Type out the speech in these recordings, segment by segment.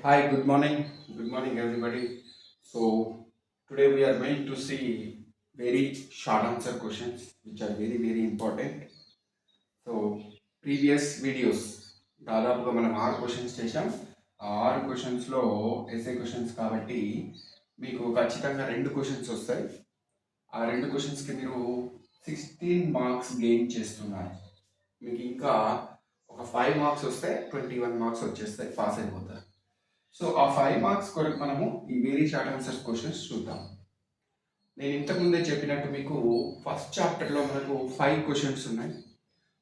Hi, good morning. Good morning, everybody. So, today we are going to see very short answer questions which are very important. So previous videos దాదాపుగా మనం 6 questions చేసాం. ఆ 6 క్వశ్చన్స్లో SA questions కాబట్టి మీకు ఖచ్చితంగా 2 questions వస్తాయి. ఆ 2 క్వశ్చన్స్కి మీరు 16 మార్క్స్ గెయిన్ చేస్తున్నారు. మీకు ఇంకా ఒక 5 మార్క్స్ వస్తే 21 మార్క్స్ వచ్చేస్తాయి, పాస్ అయిపోతారు. సో ఆ 5 మార్క్స్ కొరకు మనము ఈ వెరీ షార్ట్ ఆన్సర్స్ క్వశ్చన్స్ చూద్దాం. నేను ఇంతకుముందే చెప్పినట్టు మీకు ఫస్ట్ చాప్టర్లో మనకు 5 క్వశ్చన్స్ ఉన్నాయి.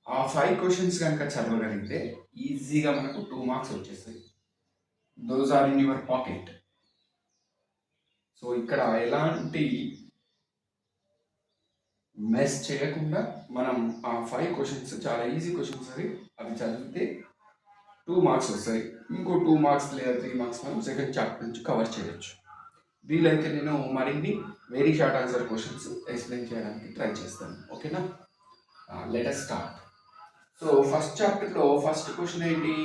ఆ 5 క్వశ్చన్స్ కనుక చదవగలిగితే ఈజీగా మనకు 2 మార్క్స్ వచ్చేస్తాయి. Those are in your pocket. So ఇక్కడ ఎలాంటి మెస్ చేయకుండా మనం ఆ 5 క్వశ్చన్స్ చాలా ఈజీ క్వశ్చన్స్ అవి చదివితే 2 మార్క్స్ వస్తాయి. ఇంకో 2 మార్క్స్ లేదా 3 మార్క్స్ మనం సెకండ్ చాప్టర్ నుంచి కవర్ చేయొచ్చు. వీలైతే నేను మరిన్ని very short answer questions explain చేయడానికి ట్రై చేస్తాను. ఓకేనా? Let us start. So first చాప్టర్లో ఫస్ట్ క్వశ్చన్ ఏంటి?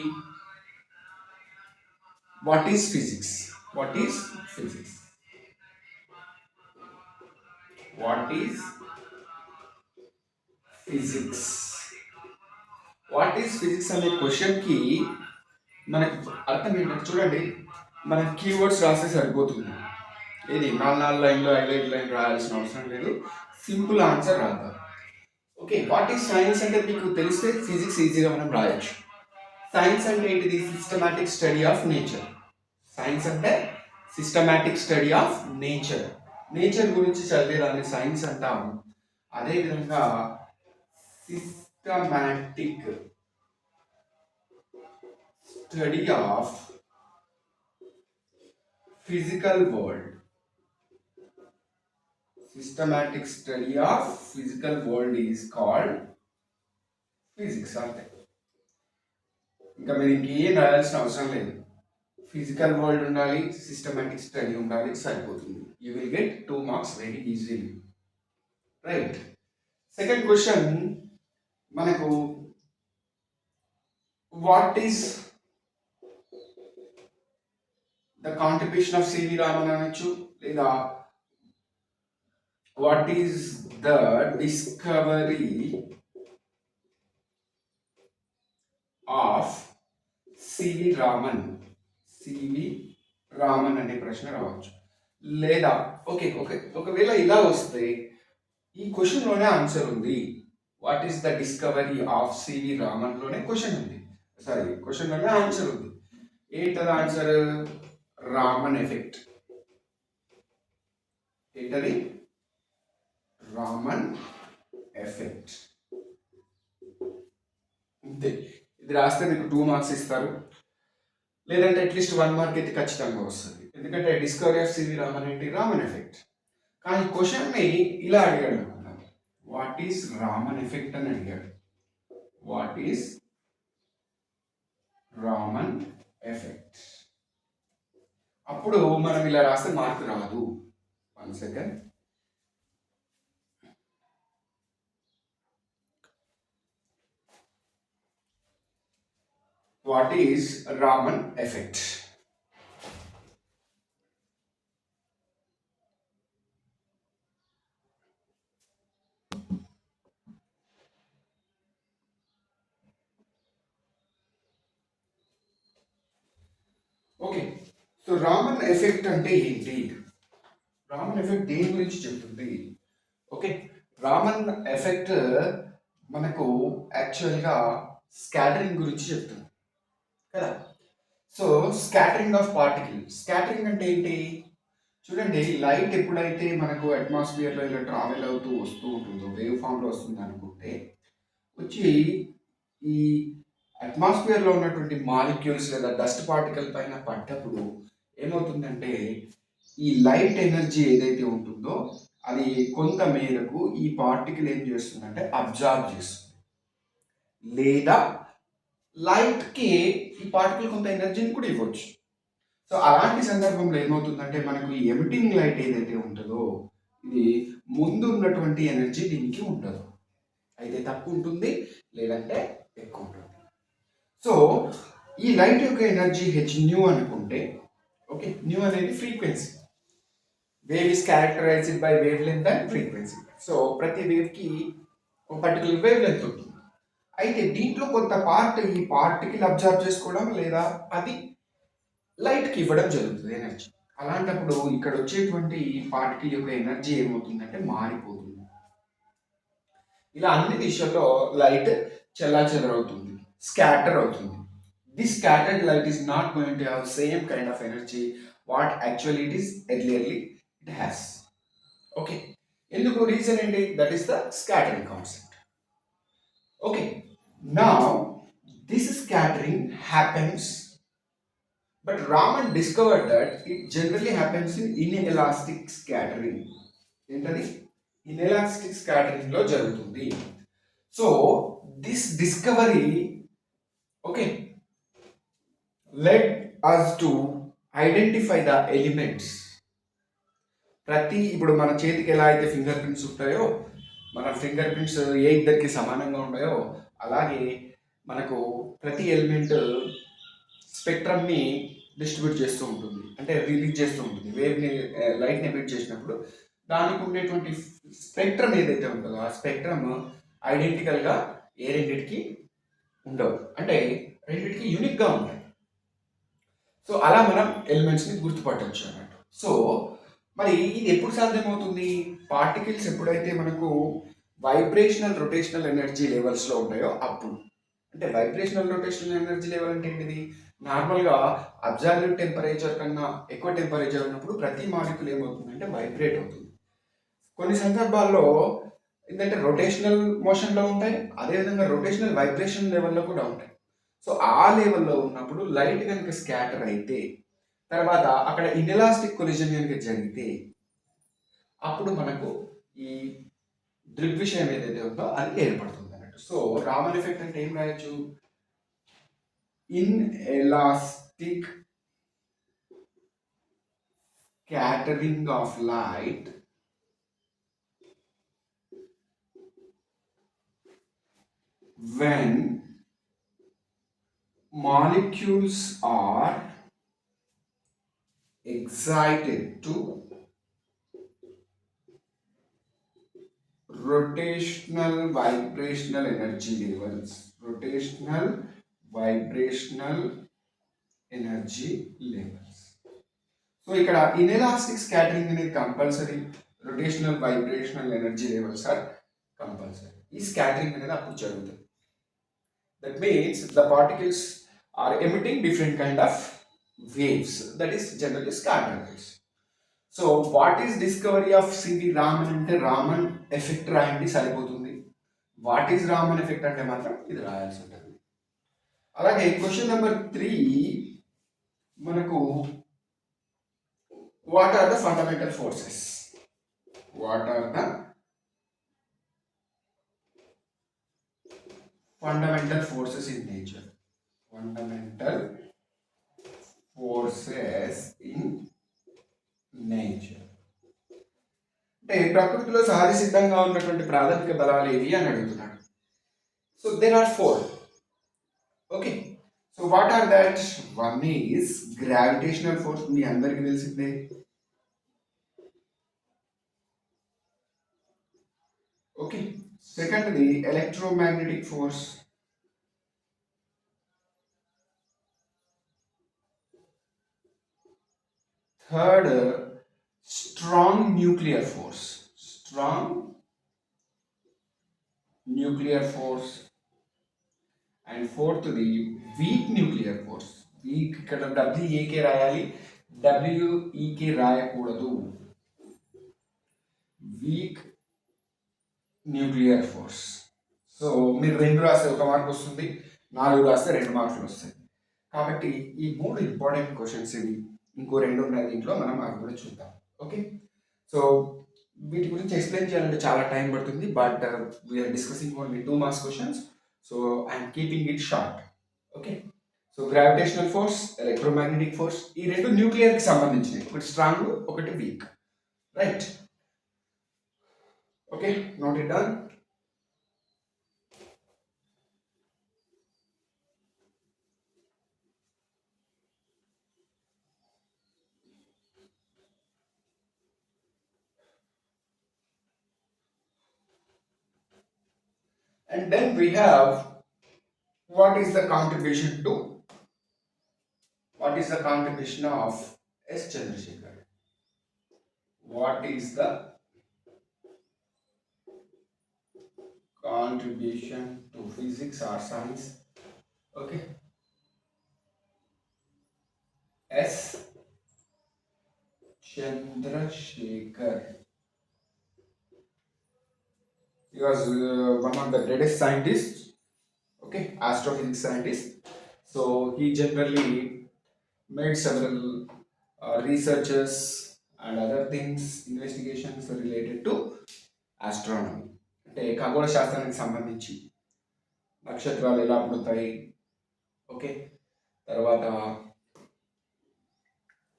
What is physics? What is physics? What is physics? What is physics అనే క్వశ్చన్కి మనకు అర్థం ఏంటంటే చూడండి, మన కీవర్డ్స్ రాస్తే సరిపోతుంది. ఇది 4 లైన్లో 5 లైన్ రాయాల్సిన అవసరం లేదు. సింపుల్ ఆన్సర్ రాద్దాం. ఓకే, వాట్ ఈస్ సైన్స్ అంటే మీకు తెలిస్తే ఫిజిక్స్ ఈజీగా మనం రాయొచ్చు. సైన్స్ అంటే ఏంటిది? Systematic study of nature. Science అంటే systematic study of nature. Nature గురించి చదివేదాన్ని సైన్స్ అంటాం. అదేవిధంగా systematic study of physical world. Systematic study of physical world is called physics. అంటే ఇంకా మీరు ఇంకేం రాయాల్సిన అవసరం లేదు. ఫిజికల్ వరల్డ్ ఉండాలి, సిస్టమాటిక్ స్టడీ ఉండాలి, సరిపోతుంది. You will get 2 marks very easily. Right. Second question మనకు what is the contribution of CV Raman అనొచ్చు, లేదా what is the discovery of CV Raman? CV Raman అనే ప్రశ్న రావచ్చు. లేదా ఒకవేళ ఇలా వస్తే ఈ క్వశ్చన్లోనే ఆన్సర్ ఉంది. What is the discovery of CV రామన్లోనే క్వశ్చన్ ఉంది. క్వశ్చన్లోనే ఆన్సర్ ఉంది. ఏంటది ఆన్సర్? రామన్ ఎఫెక్ట్. ఏంటది? రామన్ ఎఫెక్ట్. అంతే. ఇది రాస్తే మీకు 2 మార్క్స్ ఇస్తారు, లేదంటే అట్లీస్ట్ 1 మార్క్ అయితే ఖచ్చితంగా వస్తుంది. ఎందుకంటే డిస్కవరీ ఆఫ్ సివి రామన్ ఏంటి? రామన్ ఎఫెక్ట్. కానీ క్వశ్చన్ని ఇలా అడిగాడు అనుకుందాం, వాట్ ఈస్ రామన్ ఎఫెక్ట్ అని అడిగాడు. What is Raman effect? అప్పుడు మనం ఇలా రాస్తే మార్క్ రాదు. 1 second. What is Raman effect? Okay, so Raman effect అంటే ఏంటి? రామన్ ఎఫెక్ట్ దేని గురించి చెప్తుంది? ఓకే, రామన్ ఎఫెక్ట్ మనకు యాక్చువల్గా స్కాటరింగ్ గురించి చెప్తుంది కదా. So scattering of particle. Scattering అంటే ఏంటి? చూడండి, లైట్ ఎప్పుడైతే మనకు అట్మాస్ఫియర్లో ఇలా ట్రావెల్ అవుతూ వస్తూ ఉంటుందో, వేవ్ ఫామ్లో వస్తుంది అనుకుంటే, వచ్చి ఈ అట్మాస్ఫియర్లో ఉన్నటువంటి మాలిక్యూల్స్ లేదా డస్ట్ పార్టికల్ పైన పడ్డప్పుడు ఏమవుతుందంటే, ఈ లైట్ ఎనర్జీ ఏదైతే ఉంటుందో అది కొంత మేరకు ఈ పార్టికల్ ఏం చేస్తుందంటే అబ్జార్బ్ చేస్తుంది, లేదా లైట్కి ఈ పార్టికల్ కొంత ఎనర్జీని కూడా ఇవ్వచ్చు. సో అలాంటి సందర్భంలో ఏమవుతుందంటే, మనకు ఈ ఎమిటింగ్ లైట్ ఏదైతే ఉంటుందో ఇది ముందు ఉన్నటువంటి ఎనర్జీ దీనికి ఉండదు. అయితే తక్కువ ఉంటుంది, లేదంటే ఎక్కువ ఉంటుంది. సో ఈ లైట్ యొక్క ఎనర్జీ హెచ్ న్యూ అనుకుంటే, ఓకే, న్యూ అనేది frequency. Wave is characterised by wave length and frequency. So ప్రతి వేవ్కి ఒక పర్టికులర్ వేవ్ లెంత్ ఉంటుంది. అయితే దీంట్లో కొంత పార్ట్ ఈ పార్టికల్ అబ్జర్వ్ చేసుకోవడం లేదా అది లైట్కి ఇవ్వడం జరుగుతుంది ఎనర్జీ. అలాంటప్పుడు ఇక్కడ వచ్చేటువంటి పార్టికల్ యొక్క ఎనర్జీ ఏమవుతుందంటే మారిపోతుంది. ఇలా అన్ని దిశల్లో లైట్ చెల్లాచెదరవుతుంది, స్కాటర్ అవుతుంది. This scattered light is not going to have same kind of energy what actually it is earlierly it has. Okay. ఎందుకు రీజన్ ఏంటి? That is the scattering concept. Okay, now this scattering happens, but Raman discovered that it generally happens in inelastic scattering. ఏంటది? Inelastic scattering లో జరుగుతుంది. So this discovery, okay, led us to identify the elements. ఇప్పుడు మన చేతికి ఎలా అయితే finger prints ఉంటాయో, మన ఫింగర్ ప్రింట్స్ ఏ ఇద్దరికి సమానంగా ఉంటాయో, అలాగే మనకు ప్రతి ఎలిమెంట్ స్పెక్ట్రమ్ని డిస్ట్రిబ్యూట్ చేస్తూ ఉంటుంది, అంటే రిలీజ్ చేస్తూ ఉంటుంది. వేవ్ని, లైట్ని ఎమిట్ చేసినప్పుడు దానికి ఉండేటువంటి స్పెక్ట్రమ్ ఏదైతే ఉంటుందో ఆ స్పెక్ట్రమ్ ఐడెంటికల్గా ఏ రెండింటికి ఉండవు, అంటే రెండింటికి యూనిక్గా ఉంటాయి. సో అలా మనం ఎలిమెంట్స్ని గుర్తుపట్టవచ్చు అన్నట్టు. సో మరి ఇది ఎప్పుడు సాధ్యమవుతుంది? పార్టికల్స్ ఎప్పుడైతే మనకు వైబ్రేషనల్ రొటేషనల్ ఎనర్జీ లెవెల్స్లో ఉంటాయో అప్పుడు. అంటే వైబ్రేషనల్ రొటేషనల్ ఎనర్జీ లెవెల్ అంటే ఏంటిది? నార్మల్గా అబ్జర్వ్డ్ టెంపరేచర్ కన్నా ఎక్కువ టెంపరేచర్ ఉన్నప్పుడు ప్రతి మాలిక్యూల్ ఏమవుతుందంటే వైబ్రేట్ అవుతుంది. కొన్ని సందర్భాల్లో ఏంటంటే రొటేషనల్ మోషన్లో ఉంటాయి, అదేవిధంగా రొటేషనల్ వైబ్రేషన్ లెవెల్లో కూడా ఉంటాయి. సో ఆ లెవెల్లో ఉన్నప్పుడు లైట్ కనుక స్కాటర్ అయితే, తర్వాత అక్కడ ఇన్ఎలాస్టిక్ కొలిజన్ కనుక జరిగితే, అప్పుడు మనకు ఈ దృగ్విషయం ఏదైతే ఉందో అది ఏర్పడుతుంది అన్నట్టు. సో రామన్ ఎఫెక్ట్ అంటే ఏం రాయొచ్చు? Inelastic scattering of light when molecules are excited to rotational vibrational energy levels. Rotational vibrational energy levels. So ఇక్కడ ఇన్ఎలాస్టిక్ స్కాటరింగ్ అనేది compulsory, rotational vibrational energy levels are compulsory. ఈ స్కాటరింగ్ అనేది అప్పుడు జరుగుతుంది. That means the particles are emitting different kind of waves, that is generally scatter waves. So what is discovery of C.V. Raman అంటే Raman effect రాయండి సరిపోతుంది. What is Raman effect అంటే మాత్రం ఇది రాయాల్సి ఉంటుంది. అలాగే క్వశ్చన్ నెంబర్ 3 మనకు what are the fundamental forces? What are the fundamental forces in nature? Fundamental forces in nature అంటే ప్రకృతిలో సహజ సిద్ధంగా ఉన్నటువంటి ప్రాథమిక బలాలు ఏవి అని అడుగుతున్నాడు. So there are 4. Okay, so what are that? One is gravitational force, మీ అందరికీ తెలిసిందే. ఓకే, సెకండ్ది electromagnetic force. Third strong nuclear force. Strong nuclear force. And ఫోర్త్ది వీక్ న్యూక్లియర్ ఫోర్స్. వీక్ ఇక్కడ డబ్ల్యూఏకే రాయాలి, డబ్ల్యూఈకే రాయకూడదు. Week nuclear force. సో మీరు 2 రాస్తే 1 మార్క్ వస్తుంది, 4 రాస్తే 2 మార్కులు వస్తాయి. కాబట్టి ఈ 3 ఇంపార్టెంట్ క్వశ్చన్స్ ఇవి. ఇంకో 2 ఉన్నాయి దీంట్లో, మనం అవి కూడా చూద్దాం. ఓకే, సో వీటి గురించి ఎక్స్ప్లెయిన్ చేయాలంటే చాలా టైం పడుతుంది, but we're discussing only 2 marks questions, so I'm keeping it short. Okay, so gravitational force, electromagnetic force, ఈ 2 న్యూక్లియర్కి సంబంధించినవి. ఒకటి స్ట్రాంగ్, ఒకటి weak. Right? Okay, note it down. And then we have what is the contribution to what is the contribution of S. Chandrasekhar? What is the contribution to physics or science? Okay, S. Chandrasekhar. He was one of the greatest scientists, okay, astrophysics scientist. So he generally made several researches and other things, investigations related to astronomy. అంటే ఖగోళ శాస్త్రానికి సంబంధించి నక్షత్రాలు ఎలా పుడతాయి, okay, తర్వాత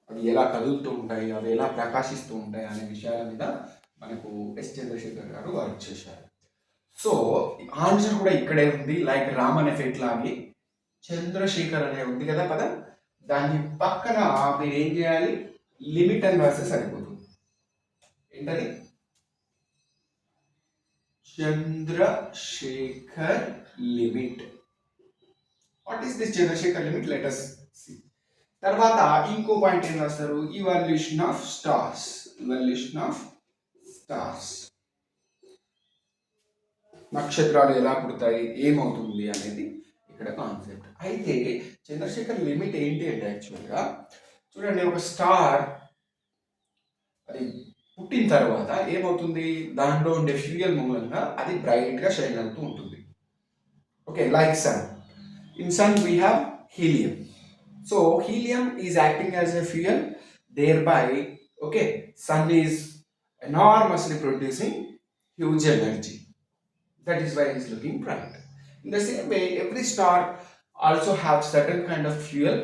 అవి ఎలా కదులుతూ ఉంటాయి, అవి ఎలా ప్రకాశిస్తూ ఉంటాయి అనే విషయాల మీద మనకు ఎస్ చంద్రశేఖర్ గారు వర్క్ చేశారు. సో ఆన్సర్ కూడా ఇక్కడే ఉంది, లైక్ రామన్ ఎఫెక్ట్ లాగే చంద్రశేఖర్ అనే ఉంది కదా పదం, దాని పక్కన మీరు ఏం చేయాలి, లిమిట్ అని రాస్తే సరిపోతుంది. ఏంటది? Chandrasekhar limit. What is this Chandrasekhar limit? Let us see. తర్వాత ఇంకో పాయింట్ ఏం రాస్తారు, evolution of stars. Evolution of stars, నక్షత్రాలు ఎలా పుడతాయి, ఏమవుతుంది అనేది ఇక్కడ కాన్సెప్ట్. అయితే చంద్రశేఖర్ లిమిట్ ఏంటి అంటే యాక్చువల్గా చూడండి, ఒక స్టార్ అది పుట్టిన తర్వాత ఏమవుతుంది, దాంట్లో ఉండే ఫ్యూయల్ మూలంగా అది బ్రైట్గా షైన్ అవుతూ ఉంటుంది. Okay, like sun. In sun we have helium. So helium is acting as a fuel, thereby okay sun is enormously producing huge energy. That is why it is looking bright. In the same way, every star also have certain kind of fuel.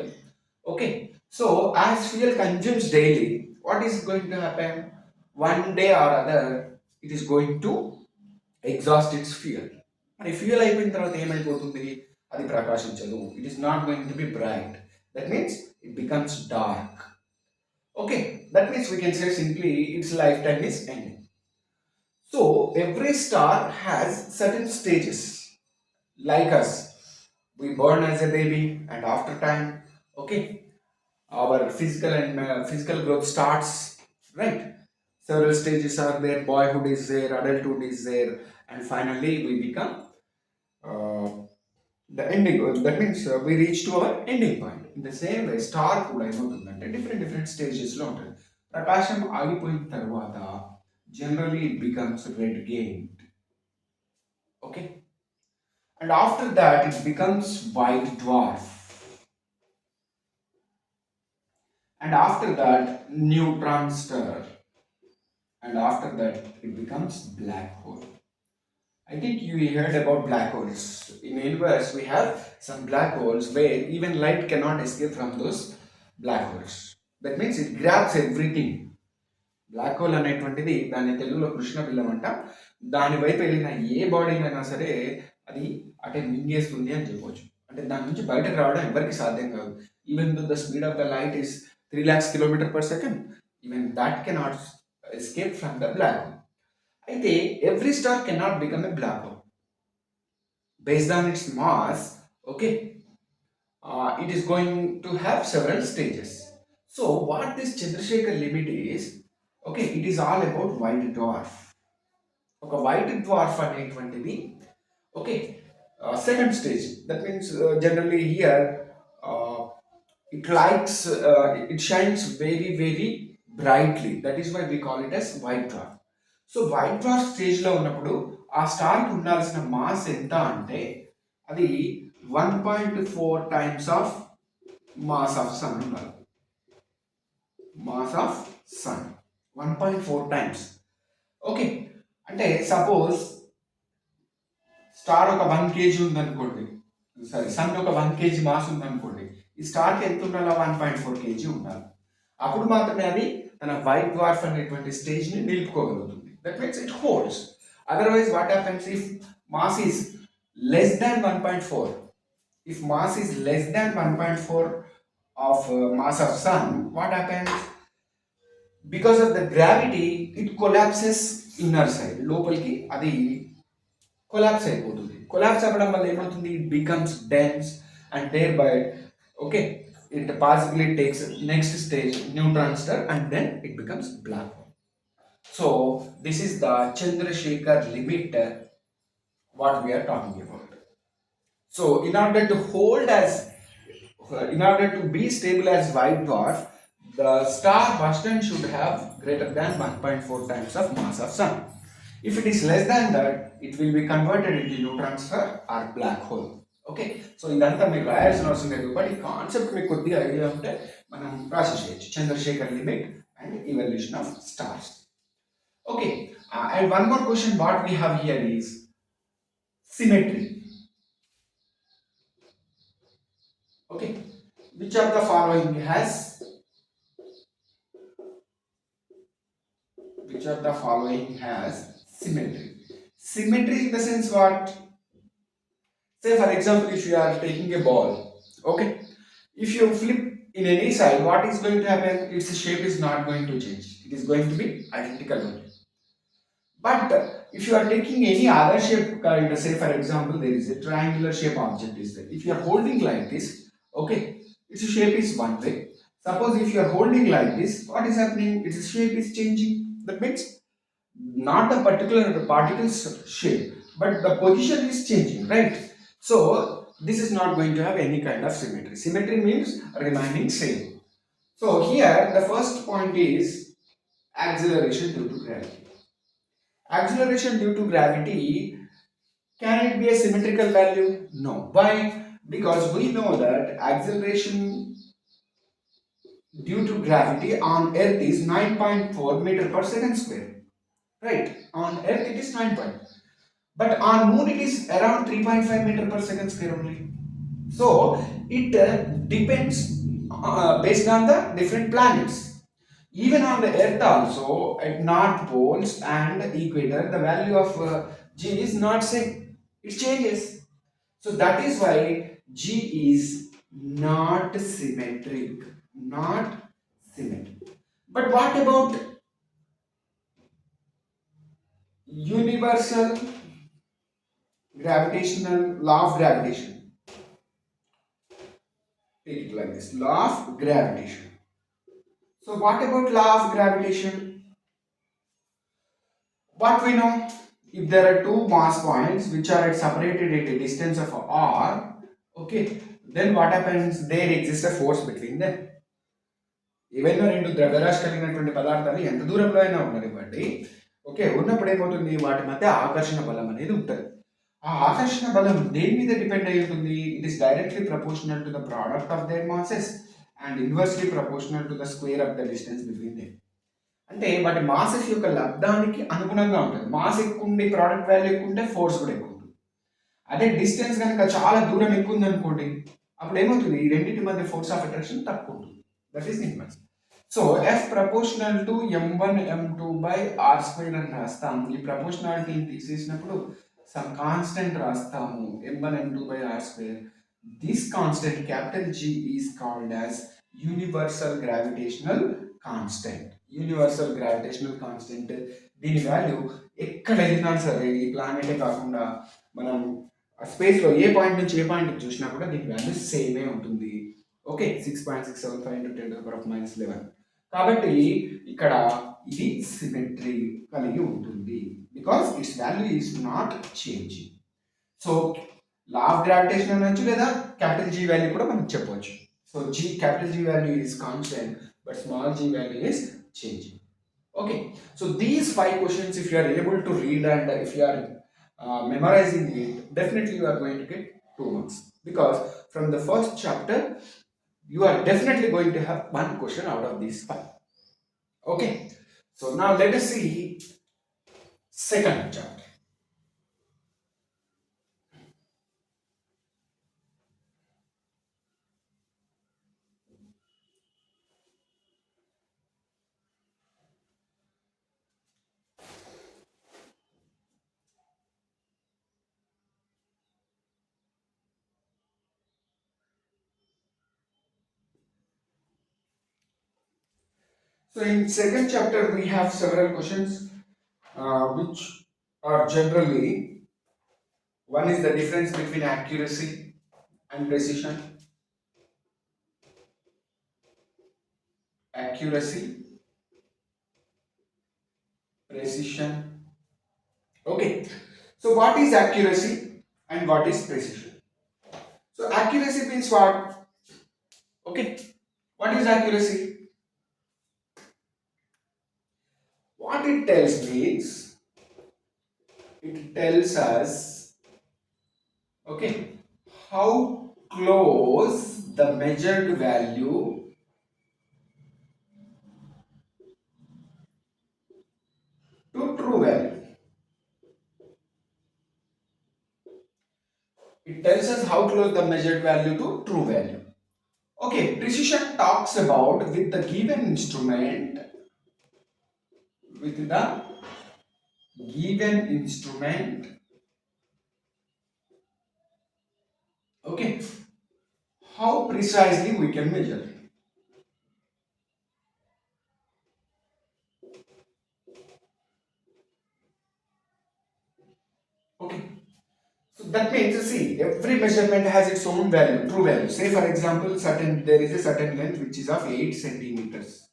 Okay, so as fuel consumes daily, what is going to happen? One day or other, it is going to exhaust its fuel. మరి fuel అయిపోయిన తర్వాత ఏమైపోతుంది, అది ప్రకాశించదు. It is not going to be bright. That means it becomes dark. Okay, that means we can say simply its lifetime is ending. So every star has certain stages. Like us, we born as a baby, and after time, okay, our physical growth starts, right? Several stages are there. Boyhood is there, adulthood is there, and finally we become uh, the ending. That means we reach to our ending point. In the same way, star కూడా ఏమవుతుందంటే different స్టేజెస్లో ఉంటుంది. ప్రకాశం ఆగిపోయిన తర్వాత generally it becomes red gained. Okay, and after that it becomes white dwarf, and after that neutron star, and after that it becomes black hole. I think you heard about black holes. In universe we have some black holes where even light cannot escape from those black holes. That means it grabs everything. Black hole అనేటువంటిది దాని తెలుగులో కృష్ణ బిల్లం అంట. దాని వైపు వెళ్ళిన ఏ బాడీనైనా సరే అది అటే మింగేస్తుంది అని చెప్పవచ్చు. అంటే దాని నుంచి బయటకు రావడం ఎవరికి సాధ్యం కాదు. Even the speed of the light is 3 lakhs km/s, even that cannot escape from the black hole. అయితే every star cannot become a black hole based on its mass. Okay, it is going to have several stages. So what this Chandrasekhar limit is, okay, it is all about white dwarf. ఒక white dwarf అనేటువంటిది okay second stage. That means generally here it likes it shines very brightly. That is why we call it as white dwarf. So white dwarf స్టేజ్లో ఉన్నప్పుడు ఆ స్టార్కి ఉండాల్సిన mass ఎంత అంటే అది 1.4 times of mass of sun ఉండాలి. Mass of sun 1.4 times. Okay, అంటే suppose star ఒక 1 kg ఉందనుకోండి, సారీ సన్ ఒక 1 kg మాస్ ఉందనుకోండి, ఈ స్టార్కి ఎంత ఉండాలి, 1.4 kg ఉండాలి. అప్పుడు మాత్రమే అది తన వైట్ డ్వార్ఫ్ అనేటువంటి స్టేజ్ని నిలుపుకోగలుగుతుంది. That means it holds. Otherwise what happens if mass is less than 1.4, if mass is less than 1.4 of mass of sun, what happens? Because of the gravity it collapses inner side, లోపలికి అది collapse అయిపోతుంది. Collapse అవ్వడం వల్ల ఏమవుతుంది? It becomes dense and thereby okay it possibly takes next stage neutron star and then it becomes black hole. So this is the Chandrasekhar limit what we are talking about. So in order to be stable as white dwarf, the star Boston should have greater than 1.4 times of mass of sun. If it is less than that, it will be converted into neutron star or black hole. Okay, so ఇదంతా మీరు రాయాల్సిన అవసరం లేదు, but ఈ concept మీకు కొద్దిగా idea ఉంటే మనం process చేయొచ్చు. Chandrasekhar limit and evolution of stars. Okay, and one more question what we have here is symmetry. Okay, which of the following has symmetry? Symmetry in the sense what? Say for example, if you are taking a ball, okay, if you flip in any side, what is going to happen? Its shape is not going to change. It is going to be identical only. But if you are taking any other shape, kind of, say for example, there is a triangular shape object is there. If you are holding like this, okay, its shape is one way. Suppose if you are holding like this, what is happening? Its shape is changing. That means not the particular particle's shape, but the position is changing, right? So this is not going to have any kind of symmetry. Symmetry means remaining same. So here the first point is acceleration due to gravity. Acceleration due to gravity, can it be a symmetrical value? No. Why? Because we know that acceleration due to gravity on Earth is 9.4 meter per second square. Right? On Earth it is 9. But on Moon it is around 3.5 meter per second square only. So it depends based on the different planets. Even on the Earth also, at North Poles and equator, the value of G is not same. It changes. So that is why G is not symmetric. Not symmetric. But what about universal gravitational law of gravitation? Take it like this. Law of gravitation. So what about law of gravitation? What we know, if there are two mass points which are separated at a distance of r, okay, then what happens? There exists a force between them. ఏవైనా రెండు ద్రవ్యరాశి కలిగినటువంటి పదార్థాలు ఎంత దూరంలో అయినా ఉండనివ్వండి, okay, ఉన్నప్పుడు ఏమవుతుంది? వాటి మధ్య ఆకర్షణ బలం అనేది ఉంటుంది. ఆ ఆకర్షణ బలం దేని మీద డిపెండ్ అయి ఉంటుంది? It is directly proportional to the product of their masses and inversely proportional to the square of the distance between them. అంటే వాటి మాసెస్ యొక్క లబ్ధానికి అనుగుణంగా ఉంటుంది. మాస్ ఎక్కువ ఉండి ప్రోడక్ట్ వాల్యూ ఎక్కువ ఉంటే ఫోర్స్ కూడా ఎక్కువ ఉంటుంది. అదే డిస్టెన్స్ కనుక చాలా దూరం ఎక్కువ ఉంది అనుకోండి, అప్పుడు ఏమవుతుంది? ఈ రెండింటి మధ్య ఫోర్స్ ఆఫ్ అట్రాక్షన్ తక్కువ ఉంటుంది. That is inverse. So F proportional to m1 m2 by r square అని రాస్తాము. ఈ ప్రపోర్షనాలిటీని తీసేసినప్పుడు సమ్ కాన్స్టెంట్ రాస్తాము, m1 m2 by r square. This constant capital G is called as universal gravitational constant. Universal gravitational constant, దీని value ఎక్కడ వెళ్ళినా సరే, ఈ ప్లానెటే కాకుండా మనం స్పేస్లో ఏ పాయింట్ నుంచి ఏ పాయింట్కి చూసినా కూడా దీని వాల్యూ సేమే ఉంటుంది. ఓకే, 6.675 × 10⁻11. కాబట్టి ఇక్కడ ఇది సిమెట్రీ కలిగి ఉంటుంది, because it's value is not changing. So law of gravitation అనొచ్చు, లేదా క్యాపిటల్ G వాల్యూ కూడా మనం చెప్పవచ్చు. So capital G value is constant, but small g value is changing. Okay, so these 5 questions, if you are able to read and if you are memorizing it, definitely you are going to get 2 marks, because from the first chapter you are definitely going to have 1 question out of these 5. Okay, so now let us see second chapter. So in second chapter we have several questions which are generally One is the difference between accuracy and precision. Accuracy, precision. Okay. So what is accuracy and what is precision? So accuracy means what? Okay. What is accuracy? What it tells means it tells us, okay, how close the measured value to true value. It tells us how close the measured value to true value. Okay, precision talks about with the given instrument, okay, how precisely we can measure. Okay, so that means, you see, every measurement has its own value, true value. Say for example, there is a certain length which is of 8 centimeters.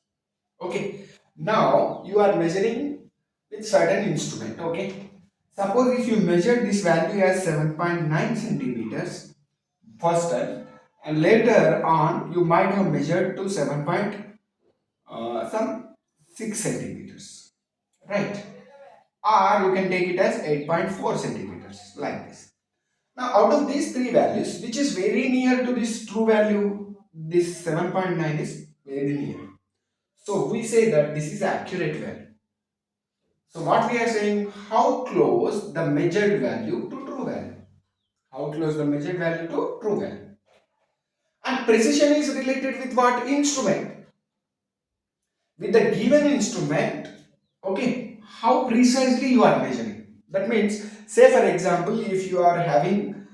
Okay, now you are measuring with certain instrument. Okay, suppose if you measure this value as 7.9 centimeters first time, and later on you might have measured to 6 centimeters, right? Or you can take it as 8.4 centimeters, like this. Now out of these three values, which is very near to this true value, this 7.9 is very near. So we say that this is accurate value. So what we are saying, how close the measured value to true value. How close the measured value to true value. And precision is related with what? Instrument. With the given instrument, okay, how precisely you are measuring. That means, say for example, if you are having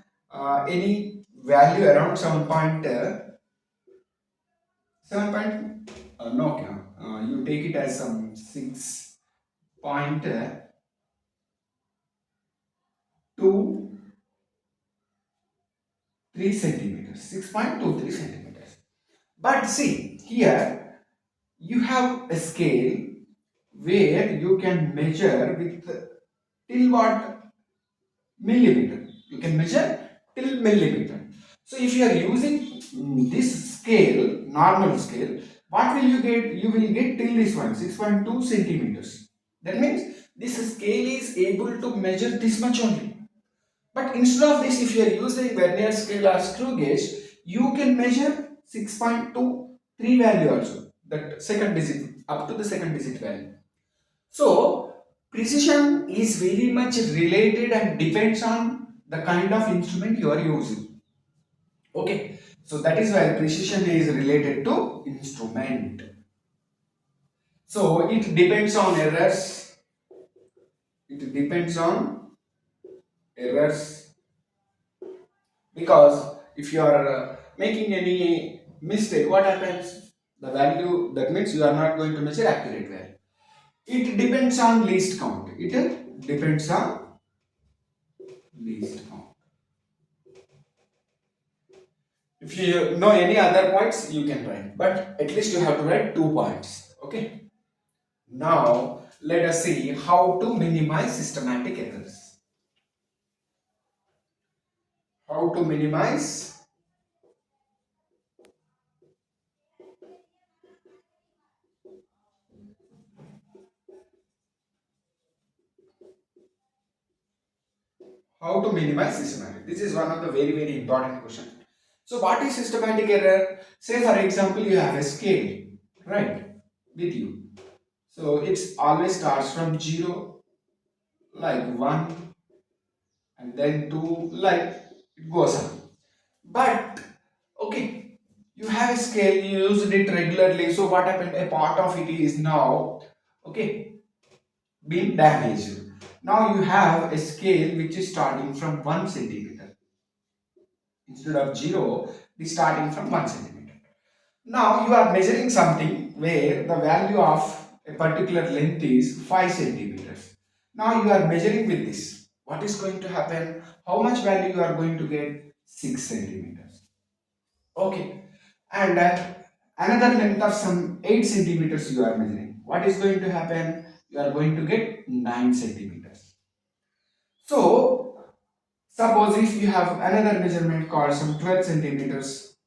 any value around 7 point, no, okay, you take it as some 6.23 centimeters, 6.23 centimeters. But see, here you have a scale where you can measure with till what? Millimeter. You can measure till millimeter. So if you are using this scale, normal scale, what will you get? You will get till this one, 6.2 centimeters. That means this scale is able to measure this much only. But instead of this, if you are using vernier scale or screw gauge, you can measure 6.23 value also. That second digit, up to the second digit value. So, precision is very much related and depends on the kind of instrument you are using. Okay, so that is why precision is related to instrument. So, it depends on errors. It depends on errors because if you are making any mistake, what happens? The value, that means you are not going to measure accurate value. It depends on least count. It depends on least count. If you know any other points, you can write, but at least you have to write 2 points. Okay. Now, let us see how to minimize systematic errors. How to minimize systematic. This is one of the very important question. So, what is systematic error? Say, for example, you have a scale, right, with you. So, it's always starts from 0, like 1, and then 2, like it goes on. But okay, you have a scale, you used it regularly, so what happened? A part of it is now, okay, being damaged. Now you have a scale which is starting from 1 centimeter. Instead of 0, it is starting from 1 centimeter. Now you are measuring something where the value of a particular length is 5 centimeters. Now you are measuring with this. what is going to happen? How much value you are going to get? 6 centimeters. Okay. And another length of some 8 centimeters you are measuring. What is going to happen? You are going to get 9 centimeters. So, suppose if you have another measurement called some 12 centimeters,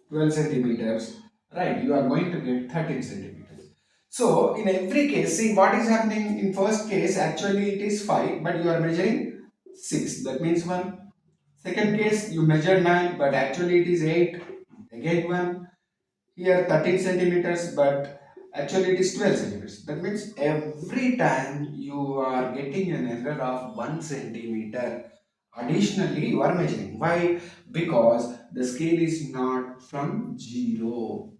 12 centimeters, right? You are going to get 13 centimeters. So, in every case, see what is happening in first case, actually it is 5, but you are measuring 6. That means 1. Second case, you measure 9, but actually it is 8. Again 1. Here 13 centimeters, but actually it is 12 centimeters. That means every time you are getting an error of 1 centimeter. Additionally, you are measuring. Why? Because the scale is not from 0.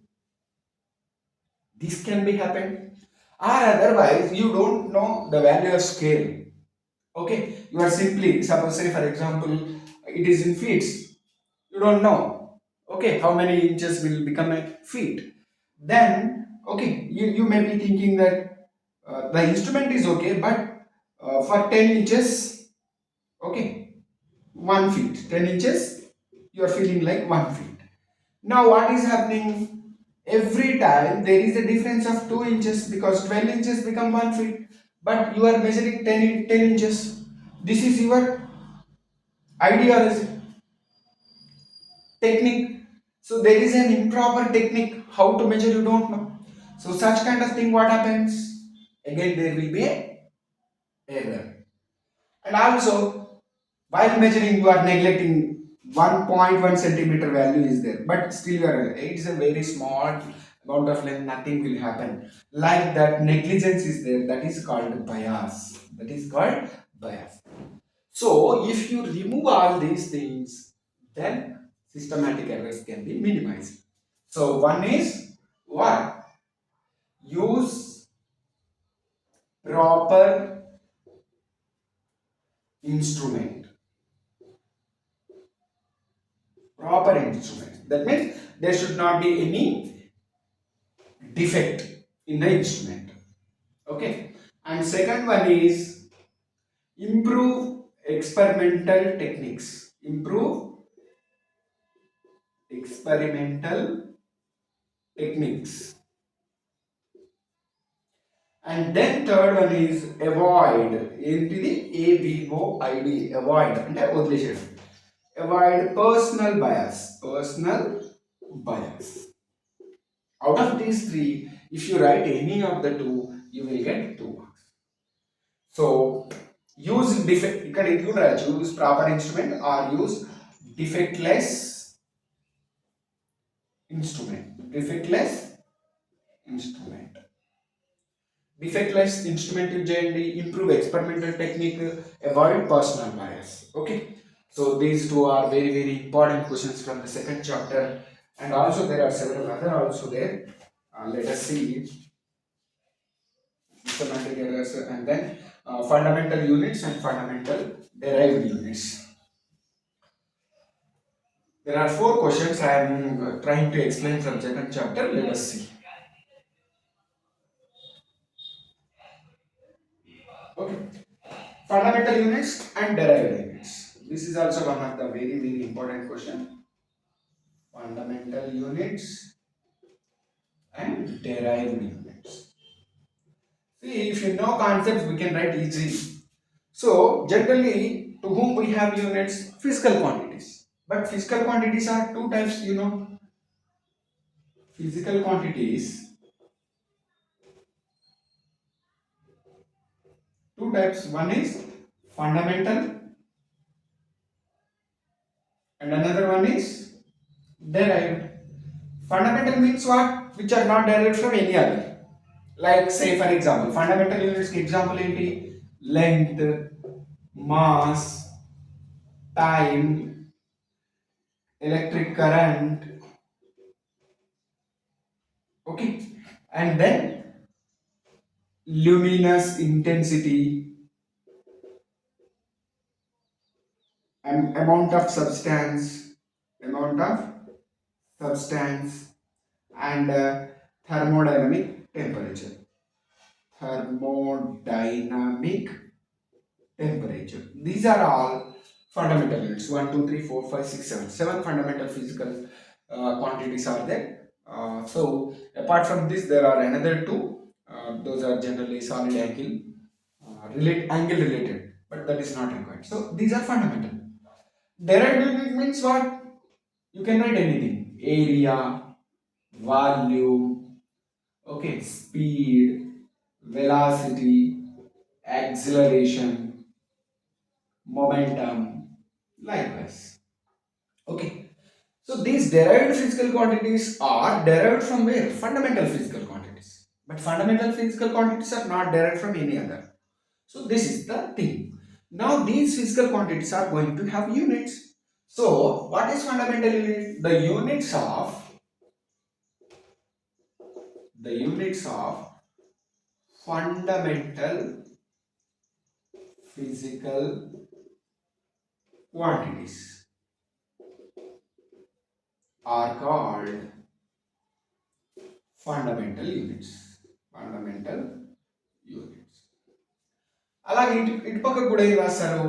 This can be happened. Or otherwise, you don't know the value of scale. Okay, you are simply, suppose say for example, it is in feet. You don't know, okay, how many inches will become a feet. Then okay, you may be thinking that the instrument is okay, but for 10 inches, okay, 1 feet, 10 inches, you are feeling like 1 feet. Now what is happening? Every time there is a difference of 2 inches, because 12 inches become 1 feet, but you are measuring 10 inches. This is your ideology, technique. So there is an improper technique how to measure, you don't know. So such kind of thing, what happens? Again there will be a error. And also while measuring you are neglecting 1.1 centimeter value is there, but still you are, it is a very small amount of length, nothing will happen. Like that negligence is there, that is called bias. That is called bias. So if you remove all these things, then systematic errors can be minimized. So one is what? Use proper instrument. Proper instrument. That means there should not be any defect in the instrument. Okay. And second one is improve experimental techniques. Improve experimental techniques. And then third one is avoid. ఏంటిది ABOID, avoid అంటే వదిలేసేయడం. Avoid personal bias. Personal bias. Out of these three, if you write any of the two, you will get 2 marks. So use defect, ఇక్కడ ఇది కూడా రాయొచ్చు, use proper instrument or use defectless instrument. Defectless instrument. Defectless instrument use చేయండి, improve experimental technique, avoid personal bias. Okay, so these two are very very important questions from the second chapter, and also there are several other also there. Let us see systematic errors, and then fundamental units and fundamental derived units. There are 4 questions I am trying to explain from second chapter. Let us see. Okay, fundamental units and derived units. This is also one of the very very important question. Fundamental units and derived units. See, if you know concepts, we can write easily. So, generally, to whom we have units? Physical quantities. But physical quantities are 2 types, you know. Physical quantities, 2 types. One is fundamental, and another one is derived. Fundamental means what? Which are not derived from any other. Like say for example, fundamental units example ఏంటి? Length, mass, time, electric current, okay, and then luminous intensity, and amount of substance, and thermodynamic temperature. Thermodynamic temperature. These are all fundamental units. 1, 2, 3, 4, 5, 6, 7. 7 fundamental physical quantities are there. So apart from this, there are another two. Those are generally solid angle, angle related, but that is not required. So these are fundamental. Derived unit means what? You can write anything. Area, volume, okay, speed, velocity, acceleration, momentum, likewise. Okay. So these derived physical quantities are derived from where? Fundamental physical quantities. But fundamental physical quantities are not derived from any other. So this is the thing. Now these physical quantities are going to have units. So what is fundamental unit? The units of fundamental physical quantities are called fundamental units. Fundamental units. అలాగే ఇటు పక్క కూడా ఏం రాస్తారు?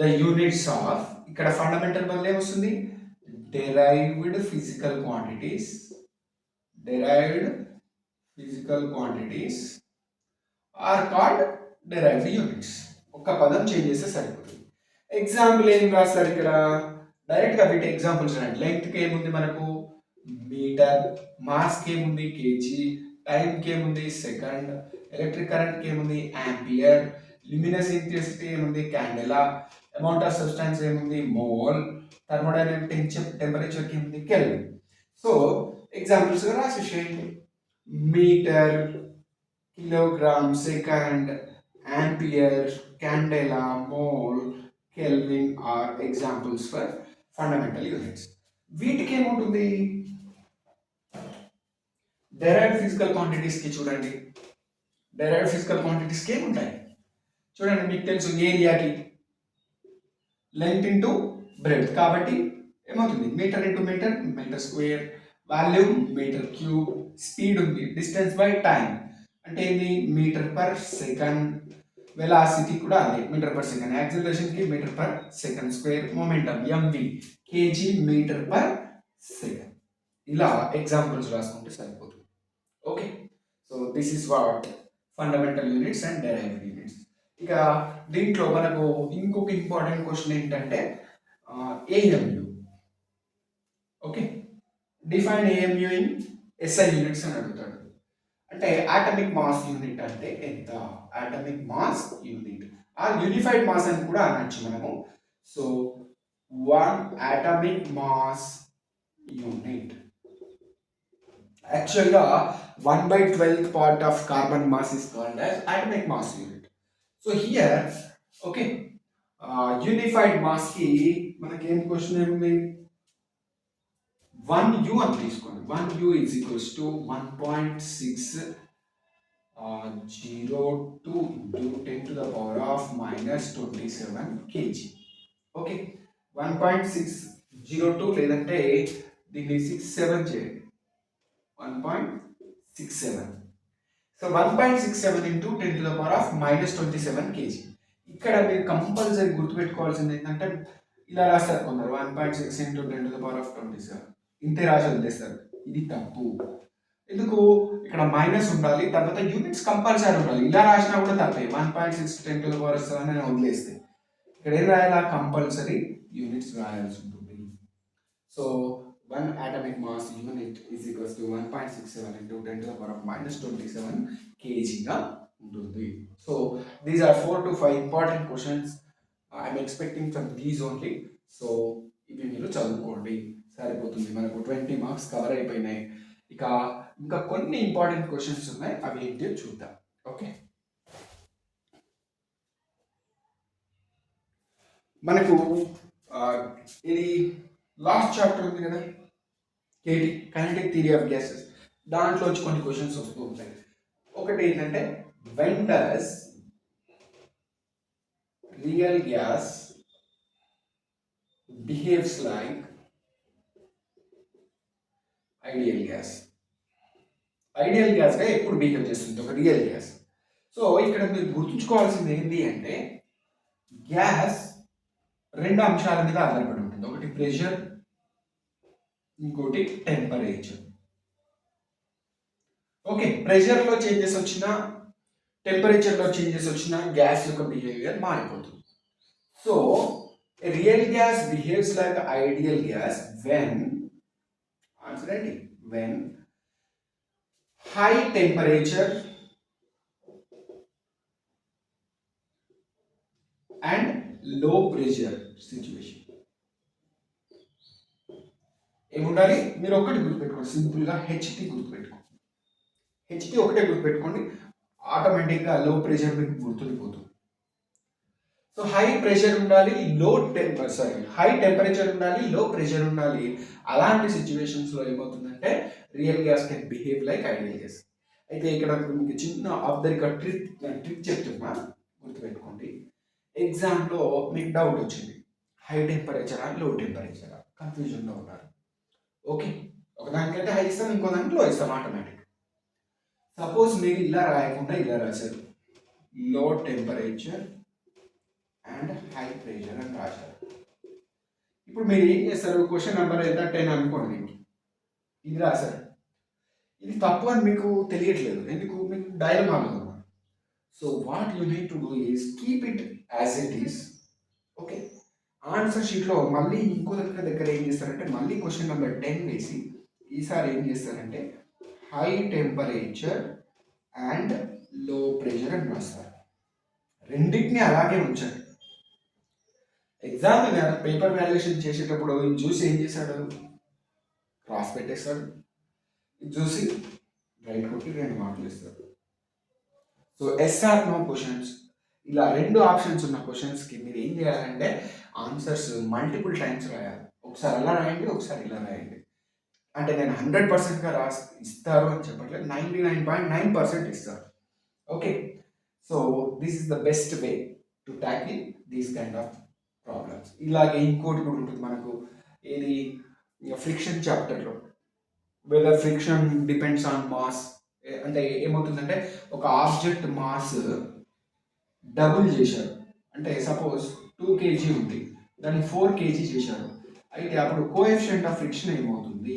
The units of, ఇక్కడ fundamental బదులు ఏమొస్తుంది? Derived physical quantities. Derived physical quantities are called derived units. ఒక్క పదం చేంజ్ చేస్తే సరిపోతుంది. ఎగ్జాంపుల్ ఏం రాస్తారు ఇక్కడ? డైరెక్ట్గా వీటి ఎగ్జాంపుల్స్ రండి. లెంగ్త్కి ఏముంది మనకు? మీటర్. మాస్కి ఏముంది? కేజీ. టైంకి ఏముంది? సెకండ్. ఎలక్ట్రిక్ కరెంట్కి ఏముంది? యాంపియర్. ల్యూమినస్ ఇంటెన్సిటీ ఏముంది? క్యాండెలా. అమౌంట్ ఆఫ్ సబ్స్టాన్స్ ఏముంది? మోల్. థర్మోడైనమిక్ టెంపరేచర్కి ఏముంది? కెల్విన్. సో ఎగ్జాంపుల్స్ రాసేసేయండి. Metre, kilogram, second, ampere, candela, mole, kelvin are examples for fundamental units. వీటికి ఏముంటుంది? డెరైవ్డ్ ఫిజికల్ క్వాంటిటీస్కి చూడండి. డెరైవ్డ్ ఫిజికల్ క్వాంటిటీస్కి ఏముంటాయి చూడండి. మీకు తెలుసు ఏరియాకి లెంగ్త్ ఇంటూ బ్రెడ్త్, కాబట్టి ఏమవుతుంది? Metre into metre, metre square. Volume metre cube. Speed ఉంది, డిస్టెన్స్ బై టైం అంటే ఏంది? Metre per second. వెలాసిటీ కూడా అదే, మీటర్ పర్ సెకండ్. యాక్సిలరేషన్కి metre per second square. Momentum M V, K G metre per second. ఇలా examples రాసుకుంటే సరిపోతుంది. Okay, so this is what fundamental units and derived units. ఇక దీంట్లో మనకు ఇంకొక ఇంపార్టెంట్ క్వశ్చన్ ఏంటంటే A M U. Okay, define A M U in S I units అని అడుగుతాడు. అంటే ఆటమిక్ మాస్ యూనిట్ అంటే ఎంత? ఆటమిక్ మాస్ యూనిట్ ఆ యూనిఫైడ్ మాస్ అని కూడా అనొచ్చు మనము. So 1 atomic mass unit. Actually, 1/12th part of carbon mass is called as atomic mass unit. So here, okay, unified mass ki manaki em question emundi? 1U అని తీసుకోండి. 1U is equals to 1.602 into 10 to the power of minus 27 kg. Okay, 1.602 లేదంటే దీన్ని 67 చేయండి. 1.67. So 1.67 into 10 to the power of minus 27 kg. ఇక్కడ మీరు compulsory గుర్తుపెట్టుకోవాల్సింది ఏంటంటే ఇలా రాస్తారు కొందరు 1.6 into 10 to the power of 27 ఇంతే రాసి వదిలేస్తారు. ఇది తప్పు. ఎందుకు? ఇక్కడ మైనస్ ఉండాలి, తర్వాత యూనిట్స్ కంపల్సరీ ఉండాలి. ఇలా రాసినా కూడా తప్పే. 1.6 10 to the power of 7 అని వదిలేస్తే ఇక్కడ ఏం రాయాలా? కంపల్సరీ యూనిట్స్ రాయాల్సి ఉంటుంది. So 1 atomic mass unit is equals to 1.67 into 10 to the power of minus 27 kg గా ఉంటుంది. So these are 4 to 5 important questions I am expecting from these only. So ఇవి మీరు చదువుకోండి, సరిపోతుంది. మనకు 20 మార్క్స్ కవర్ అయిపోయినాయి. ఇక ఇంకా కొన్ని ఇంపార్టెంట్ క్వశ్చన్స్ ఉన్నాయి, అవి ఏంటో చూద్దాం. ఓకే, మనకు ఇది లాస్ట్ చాప్టర్ ఉంది కదా, K T kinetic theory of gases. దాంట్లో వచ్చి కొన్ని క్వశ్చన్స్ వస్తూ ఉంటాయి. ఒకటి ఏంటంటే when does real gas behaves like ideal gas. Ideal గ్యాస్గా ఎప్పుడు బిహేవ్ చేస్తుంది ఒక రియల్ గ్యాస్. సో ఇక్కడ మీరు గుర్తుంచుకోవాల్సింది ఏంటి అంటే గ్యాస్ రెండు అంశాల మీద ఆధారపడి ఉంటుంది. ఒకటి ప్రెషర్, ఇంకోటి టెంపరేచర్. ఓకే, ప్రెషర్లో చేంజెస్ వచ్చినా టెంపరేచర్లో చేంజెస్ వచ్చినా గ్యాస్ యొక్క బిహేవియర్ మారిపోతుంది. So real gas behaves like ideal gas when, answer ఏంటి, వెన్ హై టెంపరేచర్ అండ్ లో ప్రెషర్ సిచ్యువేషన్. ఏముండాలి, మీరు ఒక్కటి గుర్తుపెట్టుకోండి, సింపుల్గా హెచ్టి గుర్తుపెట్టుకోండి. హెచ్టి ఒకటే గుర్తుపెట్టుకోండి, ఆటోమేటిక్గా లో ప్రెషర్ మీకు గుర్తుండిపోతుంది. సో హై ప్రెషర్ ఉండాలి, హై టెంపరేచర్ ఉండాలి, లో ప్రెషర్ ఉండాలి. అలాంటి సిచ్యువేషన్స్లో ఏమవుతుందంటే real gas can behave like ideal gas. అయితే ఇక్కడ మీకు చిన్న ఆఫ్ ద రికార్డ్ ట్రిక్ చెప్తున్నా, గుర్తుపెట్టుకోండి. ఎగ్జామ్లో మీకు డౌట్ వచ్చింది, హై టెంపరేచరా లో టెంపరేచరా, కన్ఫ్యూజన్లో ఉన్నారు. ఓకే, ఒకదానికంటే హై ఇస్తాం, ఇంకో దానికి లో ఇస్తాం ఆటోమేటిక్. సపోజ్ మీరు ఇలా రాయకుండా ఇలా రాశారు, లో టెంపరేచర్ అండ్ హై ప్రెషర్ అని రాశారు. ఇప్పుడు మీరు ఏం చేస్తారు, క్వశ్చన్ నెంబర్ ఎంత 10 అనుకోండి, ఇది రాశారు. ఇది తప్పు అని మీకు తెలియట్లేదు, ఎందుకు, మీకు డైలమాలో ఉన్నారు. So what you need to do is keep it as it is. Okay, answer షీట్లో మళ్ళీ ఇంకో దగ్గర ఏం చేస్తారంటే మళ్ళీ క్వశ్చన్ నెంబర్ 10 వేసి ఈసారి ఏం చేస్తారంటే హై టెంపరేచర్ అండ్ లో ప్రెషర్ అని రాస్తారు. రెండింటిని అలాగే ఉంచండి. ఎగ్జామ్ పేపర్ వాల్యుయేషన్ చేసేటప్పుడు ఇది చూసి ఏం చేశాడు, క్రాస్ పెట్టేస్తాడు, ఇది చూసి రైట్ కొట్టి 2 మార్కులు ఇస్తాడు. సో ఎస్ఆర్ నో క్వశ్చన్స్, ఇలా 2 ఆప్షన్స్ ఉన్న క్వశ్చన్స్కి మీరు ఏం చేయాలంటే ఆన్సర్స్ మల్టిపుల్ టైమ్స్ రాయాలి. ఒకసారి అలా రాయండి, ఒకసారి ఇలా రాయండి. అంటే నేను 100%గా ఇస్తారు అని చెప్పట్లేదు, 99.9% ఇస్తారు. Okay, so this is the best way to tackle these kind of problems. ఇలాగే ఇంకోటి కూడా ఉంటుంది మనకు, ఏది, ఫ్రిక్షన్ చాప్టర్లో, whether friction depends on mass. అంటే ఏమవుతుందంటే ఒక ఆబ్జెక్ట్ మాస్ డబుల్ చేశారు, అంటే సపోజ్ 2 kg ఉంది, దాన్ని 4 kg చేశారు. అయితే అప్పుడు కోఎఫిషియంట్ ఆఫ్ ఫ్రిక్షన్ ఏమవుతుంది,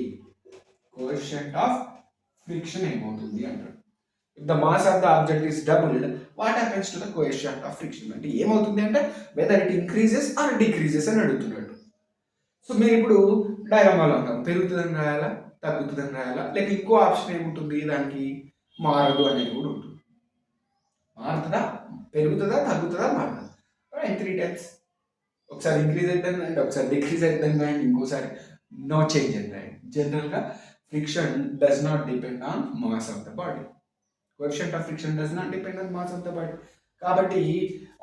కోఎఫిషియంట్ ఆఫ్ ఫ్రిక్షన్ ఏమవుతుంది అంటారు. If the mass of the object is doubled, what happens to the coefficient of friction, అంటే ఏమవుతుంది అంటే whether it increases or decreases అని అడుగుతున్నాడు. సో మీరు ఇప్పుడు డైలమాలో ఉంటాం, పెరుగుతుందని రాయాలా, తగ్గుతుందని రాయాలా, లేక ఇంకో ఆప్షన్ ఏముంటుంది, దానికి మారదు అనేది కూడా ఉంటుంది. మారుతుందా, పెరుగుతుందా, తగ్గుతుందా, మారుతుందా, 3 టైమ్స్. ఒకసారి ఇంక్రీజ్ అవుతుంది అండ్ ఒకసారి డిక్రీజ్ అవుతుంది అండ్ ఇంకోసారి నో చేంజ్ అని రాయండి. జనరల్గా friction does not depend on mass of the body. Coefficient of friction does not depend on mass of the body. కాబట్టి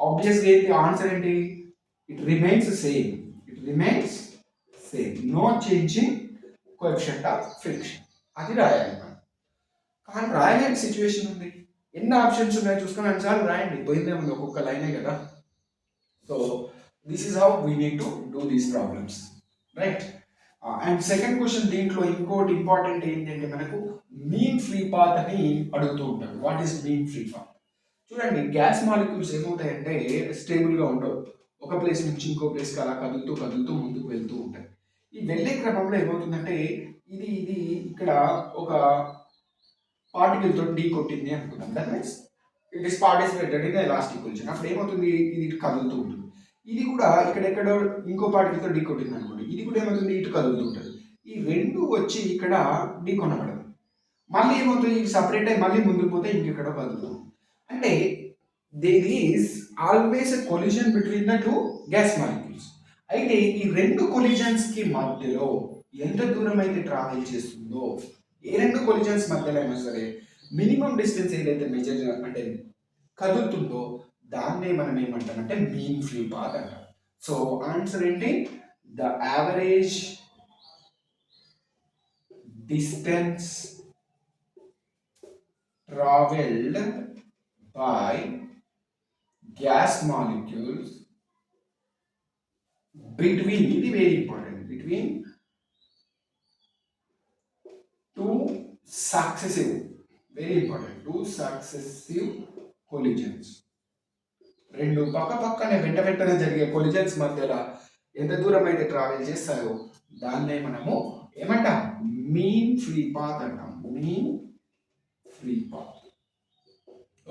ఆబ్వియస్గా ఏంటి ఆన్సర్ ఏంటి, it remains same, it remains same, no changing coefficient of friction. అది రాయాలి మనం. కానీ రాయలేని situation ఉంది, ఎన్ని ఆప్షన్స్ ఉన్నాయో చూసుకొని అన్నిసార్లు రాయండి, పోయిందేముంది, ఒక్కొక్క లైనే కదా. So this is how we need to do these problems, right. And second question దీంట్లో ఇంకోటి ఇంపార్టెంట్ ఏంటంటే మనకు మీన్ ఫ్రీ పాత్ అని అడుగుతూ ఉంటారు. What is mean free path? చూడండి, గ్యాస్ మాలిక్యూల్స్ ఏమవుతాయంటే స్టేబుల్గా ఉండవు, ఒక ప్లేస్ నుంచి ఇంకో ప్లేస్కి అలా కదులుతూ కదులుతూ ముందుకు వెళ్తూ ఉంటాయి. ఈ వెళ్ళే క్రమంలో ఏమవుతుందంటే ఇది ఇది ఇక్కడ ఒక పార్టికల్ తో ఢీ కొట్టింది అనుకుందాం, that means it is participated in elastic collision. అప్పుడు ఏమవుతుంది, ఇది ఇటు కదులుతూ ఉంటుంది. ఇది కూడా ఇక్కడెక్కడో ఇంకో పార్టికల్ తో ఢీ కొట్టింది అనుకోండి, ఇది కూడా ఏమవుతుంది, ఇటు కదులుతూ ఉంటుంది. ఈ రెండు వచ్చి ఇక్కడ ఢీ కొనబడదు, మళ్ళీ ఏమవుతుంది, ఇది సపరేట్ అయ్యి మళ్ళీ ముందుకు పోతే ఇంకెక్కడో కదులుతుంది. అంటే there is always a collision between the 2 gas molecules. అయితే ఈ 2 కొలిజన్స్ కి మధ్యలో ఎంత దూరం అయితే ట్రావెల్ చేస్తుందో, ఏ 2 కొలిజన్స్ మధ్యలో అయినా సరే మినిమం డిస్టెన్స్ ఏదైతే మెజర్ అంటే కదులుతుందో దాన్నే మనం ఏమంటామంటే మీన్ ఫ్రీ పాత్ అంటాం. సో ఆన్సర్ ఏంటి, the average distance travelled by gas molecules between, ఇది very important, between 2 successive, very important, 2 successive collisions. రెండు పక్క పక్కనే వెంట వెంటనే జరిగే కొలిజన్స్ మధ్యలో ఎంత దూరం అయితే ట్రావెల్ చేస్తాయో దాన్నే మనము ఏమంటాం, మీన్ ఫ్రీ పాత్ అంటాం. Mean free path.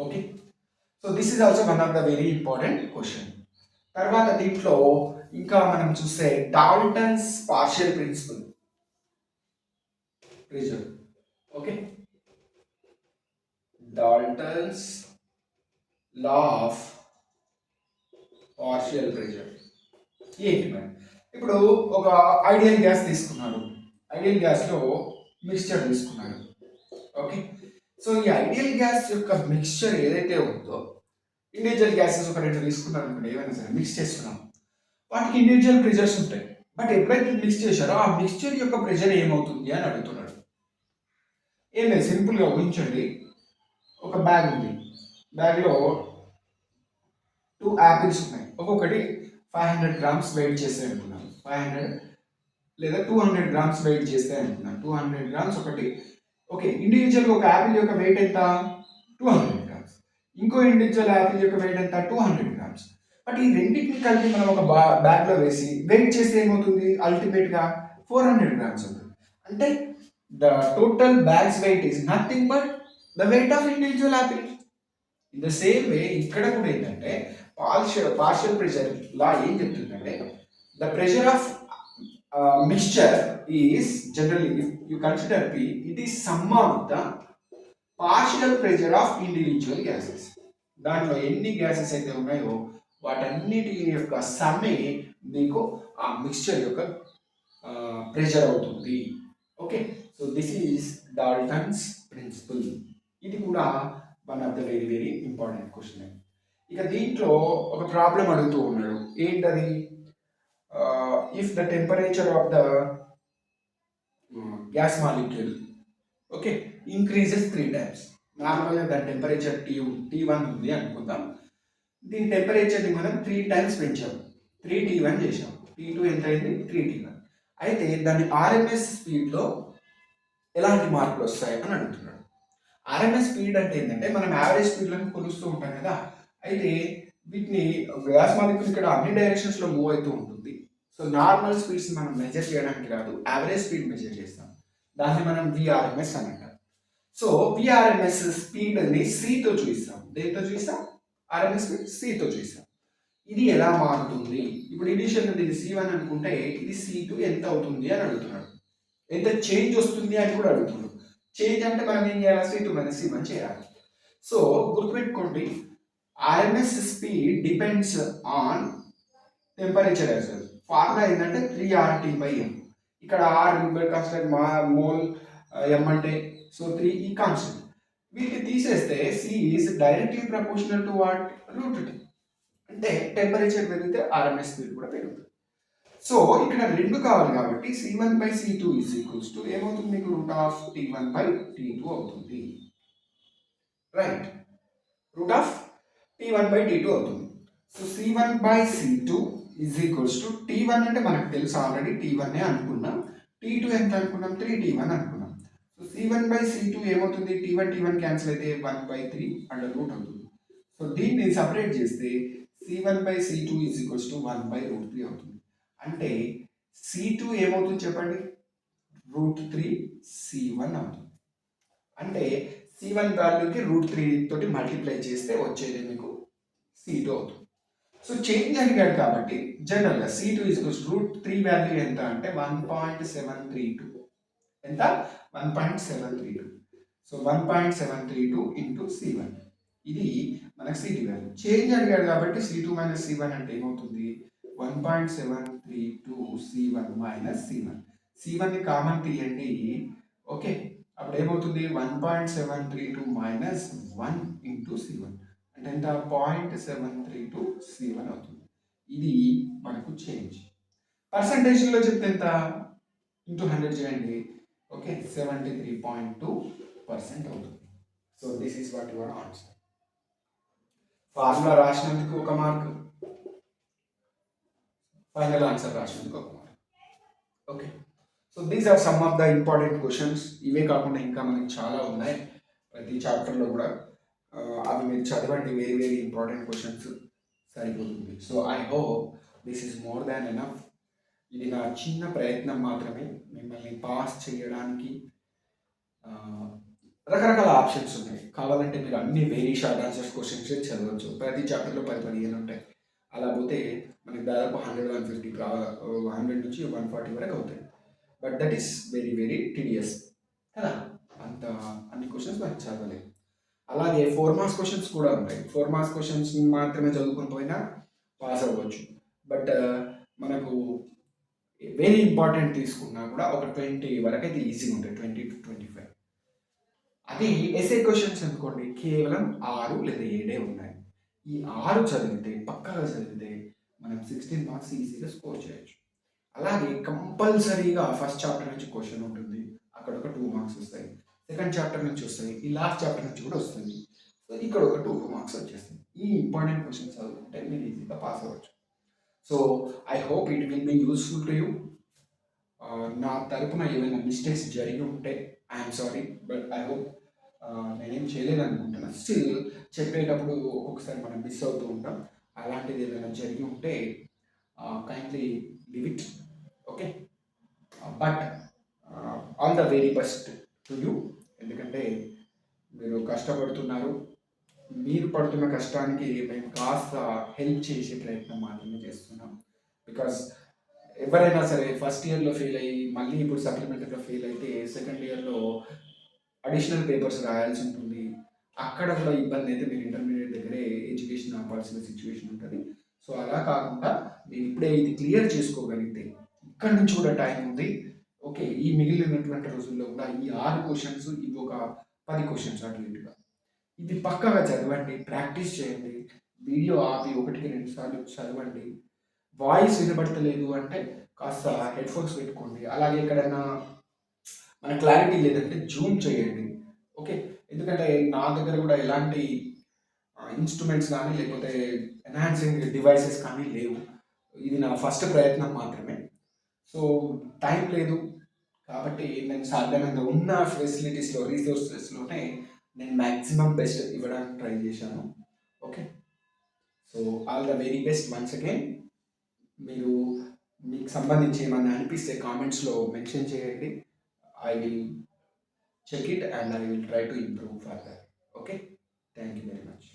Okay, so this is also one of the very important question. తర్వాత దీంట్లో ఇంకా మనం చూస్తే Dalton's partial principle pressure. Okay, Dalton's law of partial pressure ఏంటి మరి? ఇప్పుడు ఒక ఐడియల్ గ్యాస్ తీసుకున్నారు, ఐడియల్ గ్యాస్లో మిక్స్చర్ తీసుకున్నారు. ఓకే, సో ఈ ఐడియల్ గ్యాస్ యొక్క మిక్స్చర్ ఏదైతే ఉందో, ఇండివిజువల్ గ్యాసెస్ ఒక రెండు తీసుకున్నారు అనుకోండి, ఏమైనా సరే మిక్స్ చేస్తున్నాం, వాటికి ఇండివిజువల్ ప్రెజర్స్ ఉంటాయి. బట్ ఎప్పుడైతే మిక్స్ చేశారో ఆ మిక్స్చర్ యొక్క ప్రెజర్ ఏమవుతుంది అని అడుగుతున్నాడు. ఏం లేదు, సింపుల్గా ఊహించండి, ఒక బ్యాగ్ ఉంది, బ్యాగ్లో 2 యాపిల్స్ ఉన్నాయి, ఒక్కొక్కటి 500 grams వెయిట్ చేస్తాయి అనుకున్నాం, 500 లేదా 200 grams వెయిట్ చేస్తాయి అనుకున్నాం, 200 grams ఒకటి. ఓకే, ఇండివిజువల్గా ఒక యాపిల్ యొక్క వెయిట్ ఎంత? 200 grams. ఇంకో ఇండివిజువల్ యాపిల్ యొక్క వెయిట్ ఎంత? 200 grams. బట్ ఈ రెండింటిని కలిపి మనం ఒక బ్యాగ్లో వేసి వెయిట్ చేస్తే ఏమవుతుంది? అల్టిమేట్గా 400 grams ఉంటుంది. అంటే the total bags weight is nothing but the weight of individual apple. In the same way ఇక్కడ కూడా ఏంటంటే పార్షియల్ ప్రెషర్ లా ఏం చెప్తుందంటే, the pressure of mixture is generally, if you consider P, it is sum of the partial pressure of individual gases. దాంట్లో ఎన్ని gases అయితే ఉన్నాయో వాటన్నిటి యొక్క సమ్మే మీకు ఆ మిక్స్చర్ యొక్క ప్రెషర్ అవుతుంది. Okay, so this is Dalton's principle. ఇది కూడా one of the very very important question. ఇక దీంట్లో ఒక ప్రాబ్లం అడుగుతూ ఉన్నాడు, ఏంటది? If the temperature of the gas molecule, okay, increases 3 times. నార్మల్గా దాని టెంపరేచర్ T1 ఉంది అనుకుందాం, దీని టెంపరేచర్ని మనం 3 times పెంచాం, 3T1 చేసాం, T2 ఎంత అయింది? 3T1. అయితే దాని ఆర్ఎంఎస్ స్పీడ్లో ఎలాంటి మార్పులు వస్తాయి అని అడుగుతున్నాడు. ఆర్ఎంఎస్ స్పీడ్ అంటే ఏంటంటే మనం యావరేజ్ స్పీడ్లను కొలుస్తూ ఉంటాం కదా, అయితే వీటిని గ్యాస్ మాలిక్యూల్ ఇక్కడ అన్ని డైరెక్షన్స్లో మూవ్ అవుతూ ఉంటుంది. సో నార్మల్ స్పీడ్స్ మనం మెజర్ చేయడానికి రాదు, యావరేజ్ స్పీడ్ మెజర్ చేస్తాం, దాన్ని మనం విఆర్ఎంఎస్ అని అంటాం. సో విఆర్ఎంఎస్ స్పీడ్ని సితో చూపిస్తాం. దేంతో చూపిస్తాం? ఆర్ఎంఎస్ స్పీడ్ సితో చూపిస్తాం. ఇది ఎలా మారుతుంది? ఇప్పుడు ఇనిషియల్ ఇది C1 అనుకుంటే ఇది C2 ఎంత అవుతుంది అని అడుగుతున్నాడు. ఎంత చేంజ్ వస్తుంది అని కూడా అడుగుతున్నాడు. చేంజ్ అంటే మనం ఏం చేయాలి? C2 మైనస్ C1 చేయాలి. సో గుర్తుపెట్టుకోండి, RMS speed depends on temperature as well. Formula ఏంటంటే 3RT/m. ఇక్కడ R కాన్స్టెంట్, మోల్, M అంటే సో 3 ఈ కాన్స్టెంట్. వీటిని తీసేస్తే C is directly proportional to what? √T. అంటే టెంపరేచర్ పెరిగితే ఆర్ఎంఎస్ స్పీడ్ కూడా పెరుగుతుంది. సో ఇక్కడ రెండు కావాలి కాబట్టి C1/C2 ఈజ్ ఈక్వల్స్ టు ఏమవుతుంది మీకు? √T1/T2 అవుతుంది. రైట్, √T1/T2 అవుతుంది. So C1/C2 is equals to T1 అంటే మనకు తెలుసు ఆల్రెడీ, T1 అనుకున్నాం, T2 ఎంత అనుకున్నాం? 3T1 అనుకున్నాం. సో C1/C2 ఏమవుతుంది? T1 క్యాన్సిల్ అయితే 1/3 అండర్ రూట్ అవుతుంది. సో దీన్ని సపరేట్ చేస్తే C1/C2 ఈజ్ ఈక్వల్స్ టు 1/√3 అవుతుంది. అంటే C2 ఏమవుతుంది చెప్పండి? √3C1 అవుతుంది. అంటే C1 వాల్యూకి √3 తోటి మల్టిప్లై చేస్తే వచ్చేది మీకు C2 అవుతుంది. సో చేంజ్ అడిగాడు కాబట్టి జనరల్గా C2 is equals to √3 value ఎంత అంటే 1.732. ఎంత? 1.732. సో 1.732 ఇంటూ C1, ఇది మనకు C2 వాల్యూ. చేంజ్ అడిగాడు కాబట్టి C2 మైనస్ C1 అంటే ఏమవుతుంది? 1.732 C1 మైనస్ C1. C1ని కామన్ తీయండి. ఓకే, అప్పుడు ఏమవుతుంది? 1.732 మైనస్ 1 ఇంటూ C1 అంటే ఎంత? 0.732 C1 అవుతుంది. ఇది మనకు చేంజ్. పర్సంటేజ్లో చెప్తే ఎంత? ఇంటూ 100 చేయండి. ఓకే, 73.2% అవుతుంది. So this is what your answer. Formula రాసినందుకు 1 మార్క్, ఫైనల్ ఆన్సర్ రాసినందుకు 1 mark. Okay, so these are some of the important questions. ఇవే కాకుండా ఇంకా మనకి చాలా ఉన్నాయి ప్రతి చాప్టర్లో కూడా, అవి మీరు చదవండి, వెరీ వెరీ ఇంపార్టెంట్ క్వశ్చన్స్. సరిపోతుంది. So I hope this is more than enough. ఇది నా చిన్న ప్రయత్నం మాత్రమే మిమ్మల్ని పాస్ చేయడానికి. ఆ, రకరకాల ఆప్షన్స్ ఉన్నాయి. కావాలంటే మీరు అన్ని వెరీ షార్ట్ ఆన్సర్స్ క్వశ్చన్స్ చదవచ్చు. ప్రతి చాప్టర్లో 10-15 ఉంటాయి. అలా పోతే మనకి దాదాపు 100-150 100 నుంచి 140 వరకు అవుతాయి. But that is very very tedious కదా. అంత అన్ని క్వశ్చన్స్ మనకి చదవలేదు. అలాగే 4 మార్క్స్ క్వశ్చన్స్ కూడా ఉంటాయి. 4 మార్క్స్ క్వశ్చన్స్ మాత్రమే చదువుకొని పోయినా పాస్ అవ్వచ్చు. బట్ మనకు వెరీ ఇంపార్టెంట్ తీసుకున్నా కూడా ఒక 20 వరకు అయితే ఈజీగా ఉంటాయి, 20-25. అది ఎస్ఏ క్వశ్చన్స్ అనుకోండి, కేవలం 6 లేదా 7 ఉన్నాయి. ఈ 6 చదివితే పక్కాగా చదివితే మనం 16 మార్క్స్ ఈజీగా స్కోర్ చేయొచ్చు. అలాగే కంపల్సరీగా ఫస్ట్ చాప్టర్ నుంచి క్వశ్చన్ ఉంటుంది, అక్కడ ఒక 2 మార్క్స్ వస్తాయి. సెకండ్ చాప్టర్ నుంచి వస్తాయి, ఈ లాస్ట్ చాప్టర్ నుంచి కూడా వస్తుంది. సో ఇక్కడ ఒక 2 మార్క్స్ వచ్చేస్తాయి. ఈ ఇంపార్టెంట్ క్వశ్చన్స్ చదువుకుంటే మీరు ఈజీగా పాస్ అవ్వచ్చు. So I hope it will be useful to you. నా తరపున ఏమైనా మిస్టేక్స్ జరిగి ఉంటే I'm sorry, but I hope నేనేం చేయలేదు అనుకుంటున్నాను. స్టిల్ చెప్పేటప్పుడు ఒక్కొక్కసారి మనం మిస్ అవుతూ ఉంటాం. అలాంటిది ఏదైనా జరిగి ఉంటే kindly leave it. Okay, but all the very best to you. ఎందుకంటే మీరు కష్టపడుతున్నారు. మీరు పడుతున్న కష్టానికి మేము కాస్త హెల్ప్ చేసే ప్రయత్నం మాత్రమే చేస్తున్నాం. బికాస్ ఎవరైనా సరే ఫస్ట్ ఇయర్లో ఫెయిల్ అయ్యి మళ్ళీ ఇప్పుడు సప్లిమెంటరీలో ఫెయిల్ అయితే సెకండ్ ఇయర్లో అడిషనల్ పేపర్స్ రాయాల్సి ఉంటుంది. అక్కడ కూడా ఇబ్బంది అయితే మీరు ఇంటర్మీడియట్ దగ్గరే ఎడ్యుకేషన్ ఆపాల్సిన సిచ్యువేషన్ ఉంటుంది. సో అలా కాకుండా మీరు ఇప్పుడే ఇది క్లియర్ చేసుకోగలిగితే ఇక్కడ నుంచి కూడా టైం ఉంది. ఓకే, ఈ మిగిలినటువంటి రోజుల్లో కూడా ఈ 6 క్వశ్చన్స్, ఇవి ఒక 10 క్వశ్చన్స్ అటు ఇటుగా ఇది పక్కాగా చదవండి, ప్రాక్టీస్ చేయండి. వీడియో ఆపి 1-2 సార్లు చదవండి. వాయిస్ వినబడతలేదు అంటే కాస్త హెడ్ ఫోన్స్ పెట్టుకోండి. అలాగే ఎక్కడైనా మన క్లారిటీ లేదంటే జూమ్ చేయండి. ఓకే, ఎందుకంటే నా దగ్గర కూడా ఎలాంటి ఇన్స్ట్రుమెంట్స్ కానీ లేకపోతే ఎన్హాన్సింగ్ డివైసెస్ కానీ లేవు. ఇది నా ఫస్ట్ ప్రయత్నం మాత్రమే. సో టైం లేదు కాబట్టి నేను సాధ్యమైనంత ఉన్న ఫెసిలిటీస్లో, రీసోర్సెస్లోనే నేను మ్యాక్సిమం బెస్ట్ ఇవ్వడానికి ట్రై చేశాను. Okay, so all the very best once again. మీరు మీకు సంబంధించి ఏమన్నా అనిపిస్తే కామెంట్స్లో మెన్షన్ చేయండి. I will check it and I will try to improve further. Okay, thank you very much.